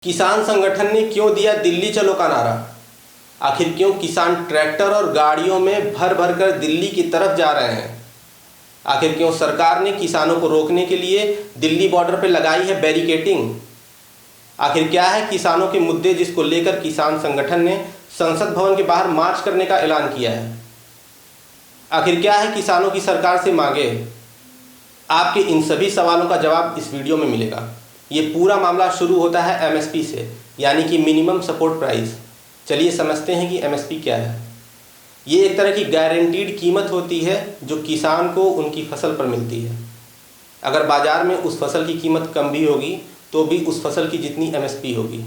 किसान संगठन ने क्यों दिया दिल्ली चलो का नारा? आखिर क्यों किसान ट्रैक्टर और गाड़ियों में भर भर कर दिल्ली की तरफ जा रहे हैं? आखिर क्यों सरकार ने किसानों को रोकने के लिए दिल्ली बॉर्डर पर लगाई है बैरिकेडिंग? आखिर क्या है किसानों के मुद्दे जिसको लेकर किसान संगठन ने संसद भवन के बाहर मार्च करने का ऐलान किया है? आखिर क्या है किसानों की सरकार से मांगे? आपके इन सभी सवालों का जवाब इस वीडियो में मिलेगा। ये पूरा मामला शुरू होता है एमएसपी से, यानी कि मिनिमम सपोर्ट प्राइस। चलिए समझते हैं कि एमएसपी क्या है। ये एक तरह की गारंटीड कीमत होती है जो किसान को उनकी फसल पर मिलती है। अगर बाज़ार में उस फसल की कीमत कम भी होगी तो भी उस फसल की जितनी एमएसपी होगी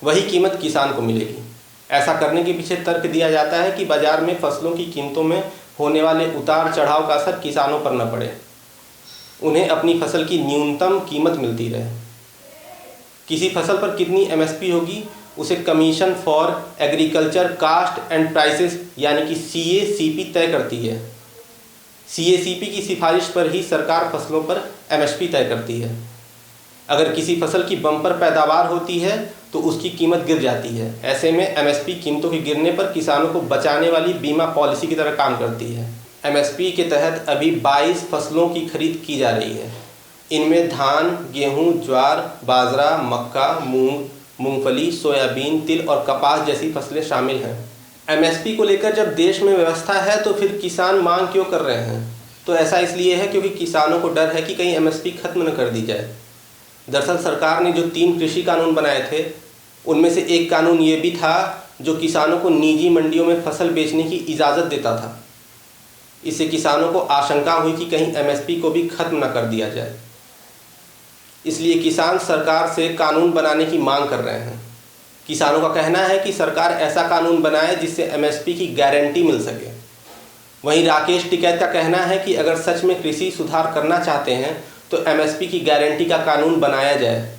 वही कीमत किसान को मिलेगी। ऐसा करने के पीछे तर्क दिया जाता है कि बाज़ार में फसलों की कीमतों में होने वाले उतार चढ़ाव का असर किसानों पर न पड़े, उन्हें अपनी फसल की न्यूनतम कीमत मिलती रहे। किसी फसल पर कितनी एमएसपी होगी उसे commission for agriculture cost and prices यानी कि CACP तय करती है। CACP की सिफारिश पर ही सरकार फसलों पर एमएसपी तय करती है। अगर किसी फसल की बम्पर पैदावार होती है तो उसकी कीमत गिर जाती है। ऐसे में एमएसपी कीमतों के गिरने पर किसानों को बचाने वाली बीमा पॉलिसी की तरह काम करती है। एमएसपी के तहत अभी 22 फसलों की खरीद की जा रही है। इनमें धान, गेहूं, ज्वार, बाजरा, मक्का, मूंग, मूंगफली, सोयाबीन, तिल और कपास जैसी फसलें शामिल हैं। एमएसपी को लेकर जब देश में व्यवस्था है तो फिर किसान मांग क्यों कर रहे हैं? तो ऐसा इसलिए है क्योंकि किसानों को डर है कि कहीं एमएसपी खत्म न कर दी जाए। दरअसल सरकार ने जो 3 कृषि कानून बनाए थे उनमें से एक कानून ये भी था जो किसानों को निजी मंडियों में फसल बेचने की इजाज़त देता था। इससे किसानों को आशंका हुई कि कहीं एमएसपी को भी खत्म न कर दिया जाए। इसलिए किसान सरकार से कानून बनाने की मांग कर रहे हैं। किसानों का कहना है कि सरकार ऐसा कानून बनाए जिससे एमएसपी की गारंटी मिल सके। वहीं राकेश टिकैत का कहना है कि अगर सच में कृषि सुधार करना चाहते हैं तो एमएसपी की गारंटी का कानून बनाया जाए।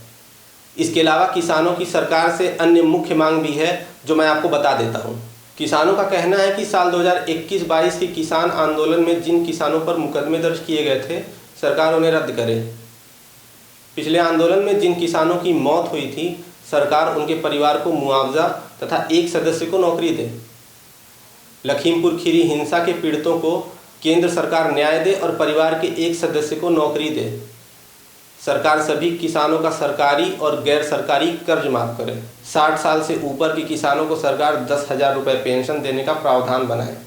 इसके अलावा किसानों की सरकार से अन्य मुख्य मांग भी है जो मैं आपको बता देता हूँ। किसानों का कहना है कि साल 2021-22 के किसान आंदोलन में जिन किसानों पर मुकदमे दर्ज किए गए थे सरकार उन्हें रद्द करे। पिछले आंदोलन में जिन किसानों की मौत हुई थी सरकार उनके परिवार को मुआवजा तथा एक सदस्य को नौकरी दे। लखीमपुर खीरी हिंसा के पीड़ितों को केंद्र सरकार न्याय दे और परिवार के एक सदस्य को नौकरी दे। सरकार सभी किसानों का सरकारी और गैर सरकारी कर्ज माफ करे। 60 साल से ऊपर के किसानों को सरकार 10,000 रुपये पेंशन देने का प्रावधान बनाए।